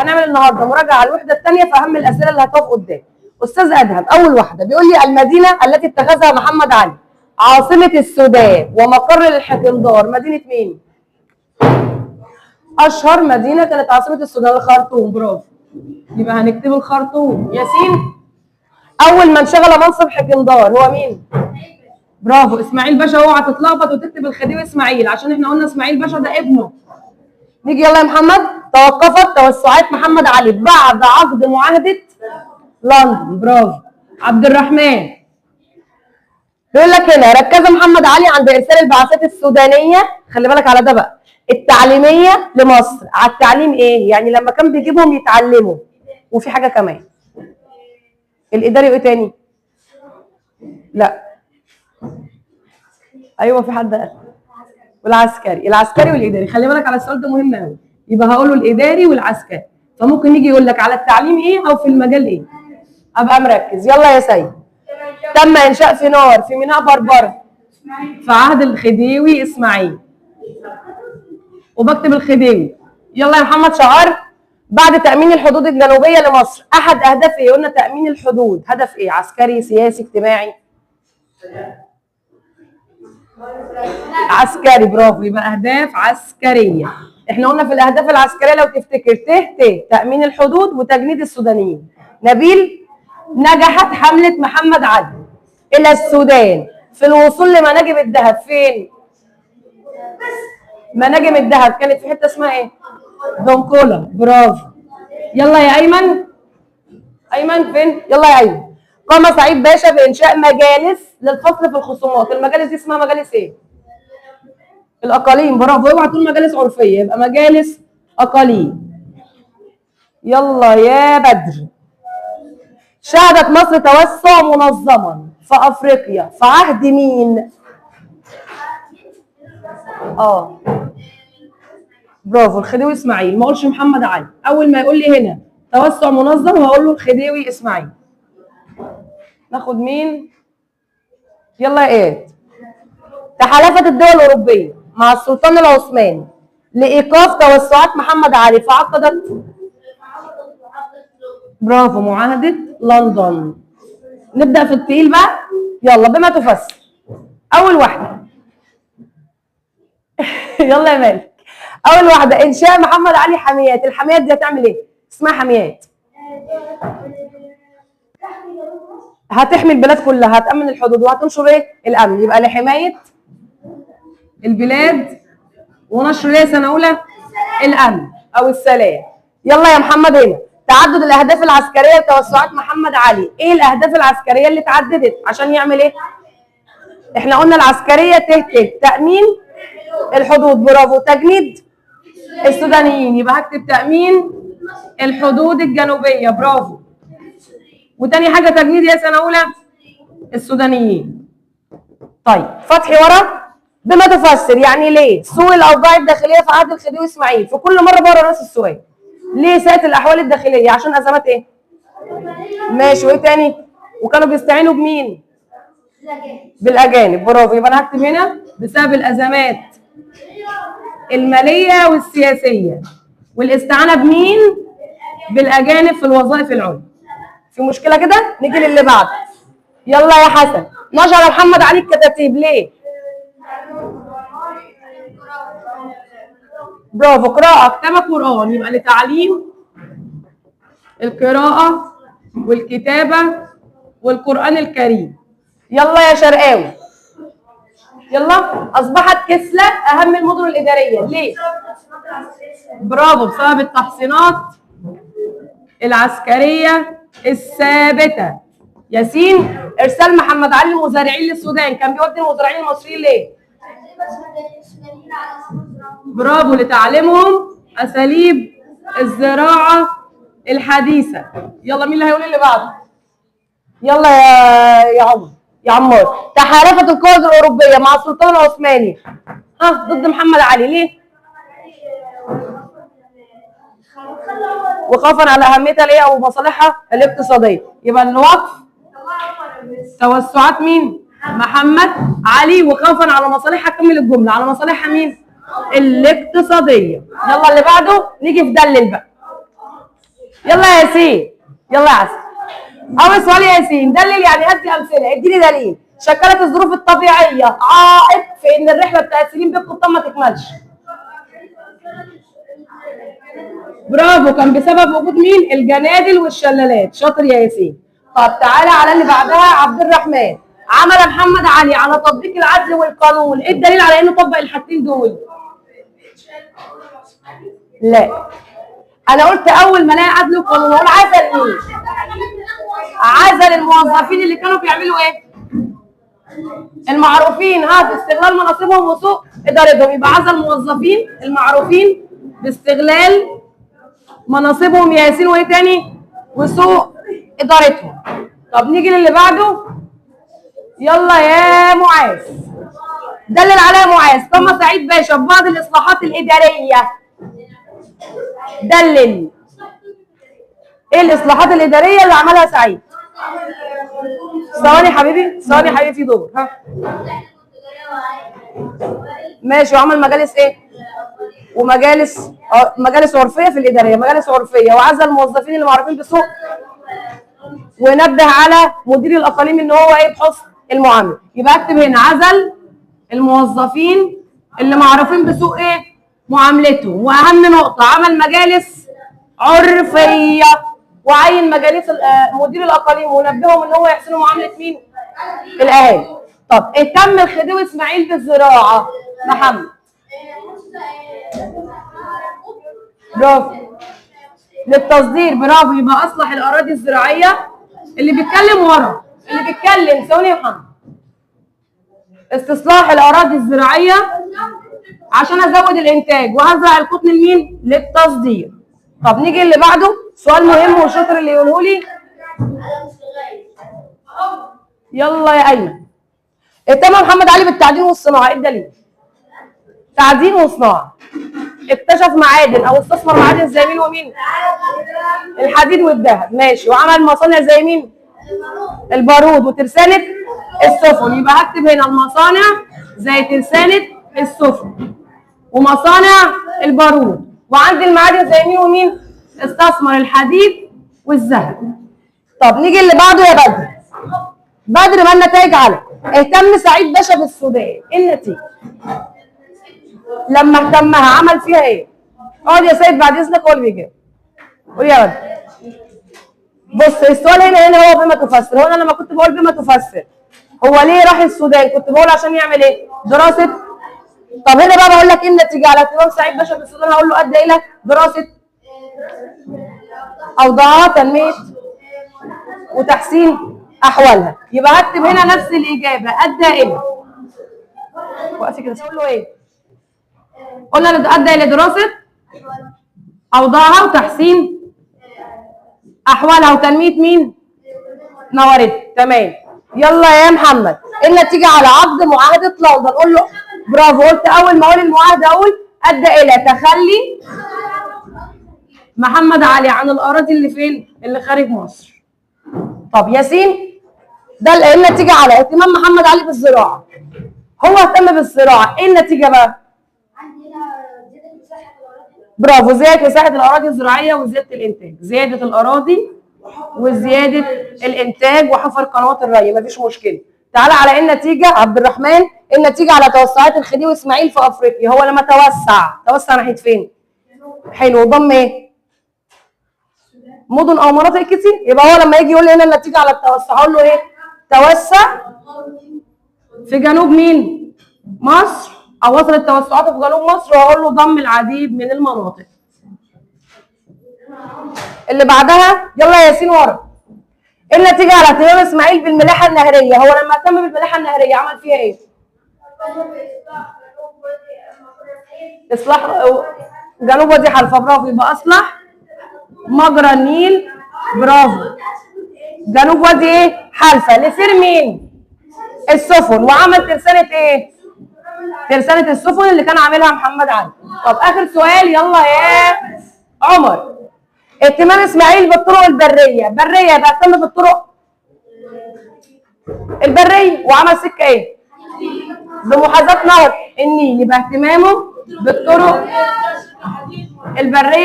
هنعمل النهارده مراجعه على الوحده الثانيه في اهم الاسئله اللي هتقف قدام. استاذ ادهم، اول واحده بيقول لي المدينه التي اتخذها محمد علي عاصمه السودان ومقر للحكمدار مدينه مين؟ اشهر مدينه كانت عاصمه السودان الخرطوم. برافو، يبقى هنكتب الخرطوم. ياسين، اول من شغل منصب حكمدار هو مين؟ برافو، اسماعيل باشا. اوعى تتلخبط وتكتب الخديوي اسماعيل عشان احنا قلنا اسماعيل باشا ده ابنه. نيجي يلا يا محمد. توقفت توسعات محمد علي بعد عقد معاهده لندن. برافو. عبد الرحمن بيقول لك هنا ركز محمد علي عند ارسال البعثات السودانيه، خلي بالك على ده بقى، التعليميه لمصر. على التعليم ايه؟ يعني لما كان بيجيبهم يتعلموا. وفي حاجه كمان، الاداري وايه تاني؟ لا ايوه في حد قال والعسكري. العسكري والاداري، خلي بالك على السؤال ده مهم قوي. يبقى هقوله الاداري والعسكري، فممكن يجي يقول لك على التعليم ايه او في المجال ايه. ابقى مركز. يلا يا سيد. تم انشاء فينار في ميناء بربره في عهد الخديوي اسماعيل، وبكتب الخديوي. يلا يا محمد. شعار بعد تامين الحدود الجنوبيه لمصر احد اهداف ايه؟ قلنا تامين الحدود هدف ايه؟ عسكري، سياسي، اجتماعي؟ عسكري. برافو، يبقى اهداف عسكريه. احنا قلنا في الاهداف العسكريه لو تفتكر تامين الحدود وتجنيد السودانيين. نبيل، نجحت حمله محمد علي الى السودان في الوصول لمناجم الذهب فين؟ مناجم الذهب كانت في حته اسمها ايه؟ دونكولا. برافو. يلا يا ايمن. ايمن فين؟ يلا يا ايمن. قام سعيد باشا بانشاء مجالس للفصل في الخصومات. المجالس دي اسمها مجالس ايه؟ الاقاليم. برافو، اوعى تقول مجالس عرفيه، يبقى مجالس اقاليم. يلا يا بدر. شهدت مصر توسع منظما في افريقيا في عهد مين؟ برافو، الخديوي اسماعيل. ما اقولش محمد علي. اول ما يقول لي هنا توسع منظم هقول له الخديوي اسماعيل. ناخد مين؟ يلا يا اياد. تحالفت الدول الاوروبيه مع السلطان العثماني لايقاف توسعات محمد علي فعقدت. برافو، معاهده لندن. نبدا في التقيل بقى. يلا بما تفسر. اول واحده يلا يا مالك. اول واحده انشاء محمد علي حاميات. الحاميات دي هتعمل ايه؟ اسمها حاميات، هتحمي البلاد كلها، هتامن الحدود وهتنشر ايه؟ الامن. يبقى لحمايه البلاد ونشر ايه سنه اولى؟ الامن او السلام. يلا يا محمد. هنا تعدد الاهداف العسكريه لتوسعات محمد علي. ايه الاهداف العسكريه اللي اتعددت عشان يعمل ايه؟ احنا قلنا العسكريه تامين الحدود. برافو. تجنيد السودانيين، يبقى هكتب تامين الحدود الجنوبيه. برافو. وتاني حاجه تجنيد يا سنه اولى السودانيين. طيب فتحي ورا. بما تفسر، يعني ليه سوء الاوضاع الداخليه في عهد الخديوي اسماعيل؟ في كل مره بقرا نفس السؤال. ليه ساءت الاحوال الداخليه؟ عشان ازمات ايه؟ ماشي. وايه تاني؟ وكانوا بيستعينوا بمين؟ بالاجانب. برافو، يبقى انا هكتب هنا بسبب الازمات الماليه والسياسيه والاستعانه بمين؟ بالاجانب في الوظائف العليا. في مشكله كده؟ نيجي للي بعده. يلا يا حسن. نشر محمد علي الكتاتيب ليه؟ برافو، قراءة كتابة قرآن، يبقى لتعليم القراءة والكتابة والقرآن الكريم. يلا يا شرقاوي. يلا. أصبحت كسلة أهم المدن الإدارية ليه؟ برافو، بسبب التحصينات العسكرية الثابتة. ياسين. إرسال محمد علي المزارعين للسودان، كان بيودي المزارعين المصريين ليه؟ برافو، لتعليمهم اساليب الزراعه الحديثه. يلا مين اللي هيقول اللي بعده؟ يلا يا عمر. يا عمار. تحالفت القوى الاوروبيه مع السلطان العثماني ضد محمد علي ليه؟ وخوفا على اهميتها ليه او مصالحها الاقتصاديه. يبقى الوقف توسعات مين؟ محمد علي، وخوفا على مصالحها. كمل الجمله. على مصالحها مين؟ الاقتصاديه. يلا اللي بعده. نيجي في دلل بقى. يلا يا ياسين، يلا يا عسل. اول سؤال يا ياسين، دلل يعني هات لي امثله، اديني دليل. شكلت الظروف الطبيعيه عائق في ان الرحله بتاعت سليم بيت قطان ما تكملش. برافو، كان بسبب وجود مين؟ الجنادل والشلالات. شاطر يا ياسين. طب تعالى على اللي بعدها. عبد الرحمن، عمل محمد علي على تطبيق العدل والقانون، ايه الدليل على انه طبق الحاجتين دول؟ لا، انا قلت اول ما الاقي عدل وقانون اقول عزل مين؟ عزل الموظفين اللي كانوا بيعملوا ايه؟ المعروفين باستغلال مناصبهم وسوء ادارتهم. يبقى عزل موظفين المعروفين باستغلال مناصبهم يا ياسين، وايه تاني؟ وسوء ادارتهم. طب نيجي للي بعده. يلا يا معاذ، دلل عليها يا معاذ. قام سعيد باشا ببعض الاصلاحات الاداريه. دلل ايه الاصلاحات الاداريه اللي عملها سعيد؟ ثواني حبيبي، ثواني حبيبي، في دور. ماشي. وعمل مجالس ايه؟ ومجالس مجالس عرفيه في الاداريه، مجالس عرفيه. وعزل الموظفين اللي معروفين بسوء، ونبه على مدير الاقاليم ان هو ايه؟ بحسن المعامله. يبقى اكتب هنا عزل الموظفين اللي معروفين بسوء ايه؟ معاملتهم. واهم نقطه، عمل مجالس عرفيه وعين مجالس مدير الاقاليم ونبههم ان هو يحسنوا معامله مين؟ الاهالي. طب اهتم الخديوي اسماعيل بالزراعه. محمد، برافو. للتصدير، برافو. يبقى اصلح الاراضي الزراعيه. اللي بيتكلم ورا، اللي بيتكلم ثواني يا محمد. استصلاح الاراضي الزراعيه عشان ازود الانتاج وهزرع القطن لمين؟ للتصدير. طب نيجي اللي بعده، سؤال مهم وشاطر اللي يقوله لي. يلا يا ايمن. اهتم محمد علي بالتعدين والصناعه، ايه الدليل؟ تعدين وصناعه. اكتشف معادن او استثمر معادن زي مين ومين؟ الحديد والذهب. ماشي. وعمل مصانع زي مين؟ البارود وترسانه السفن. يبقى هكتب هنا المصانع زي ترسانه السفن ومصانع البارود. وعندي المعادن زي مين ومين؟ استثمر الحديد والذهب. طب نيجي اللي بعده يا بدر. بدر، ما النتائج على اهتم سعيد باشا بالسودان، ايه النتيجه؟ لما اهتمها عمل فيها ايه؟ اقعد يا سيد بعد اذنك، هو اللي بيجاوب. قول يا بدر. بص السؤال هنا هو بما تفسر. هو انا لما كنت بقول بما تفسر، هو ليه راح السودان؟ كنت بقول عشان يعمل ايه؟ دراسه. طب هنا بقى بقول لك ايه النتيجه على اهتمام سعيد باشا بالسودان؟ هقول له ادى الى دراسه اوضاعها، تنميه وتحسين احوالها. يبقى هكتب هنا نفس الاجابه، ادى الى. وقفي كده. اقول له ايه؟ قلنا ادى الى دراسه اوضاعها وتحسين احوالها وتنميه مين؟ نورت. تمام. يلا يا محمد، النتيجه على عقد معاهده لندن. قول له برافو. قلت اول ما اقول المعاهده اقول ادى الى تخلي محمد علي عن الاراضي اللي فين؟ اللي خارج مصر. طب ياسين، ده النتيجه على اهتمام محمد علي بالزراعه. هو اهتم بالزراعه، ايه النتيجه بقى؟ برافو. زياده مساحه الاراضي الزراعيه وزياده الانتاج. زياده الاراضي وزياده الانتاج وحفر قنوات الري، مفيش مشكله. تعالى على النتيجه عبد الرحمن. النتيجه على توسعات الخديوي اسماعيل في افريقيا. هو لما توسع ناحيه فين؟ حلو. ضم ايه؟ مدن او مناطق كتير. يبقى هو لما يجي يقول لي هنا النتيجه على التوسع اقول له ايه؟ توسع في جنوب مين؟ مصر، او وصلت توسعاته في جنوب مصر، واقول له ضم العديد من المناطق. اللي بعدها يلا يا ياسين ورا. النتيجه على اهتمام اسماعيل بالملاحه النهريه. هو لما اهتم بالملاحه النهريه عمل فيها ايه؟ اصلاح جنوب وادي حلفا. برافو. يبقى اصلح مجرى النيل. برافو. جنوب وادي ايه؟ حلفا لسير مين؟ السفن. وعمل ترسانه ايه؟ ترسانه السفن اللي كان عاملها محمد علي. طب اخر سؤال يلا يا عمر. اهتمام اسماعيل بالطرق البريه. بريه يبقى اهتم بالطرق البريه وعمل سكه ايه؟ بمحاذاه نهر النيل. يبقى اهتمامه بالطرق البريه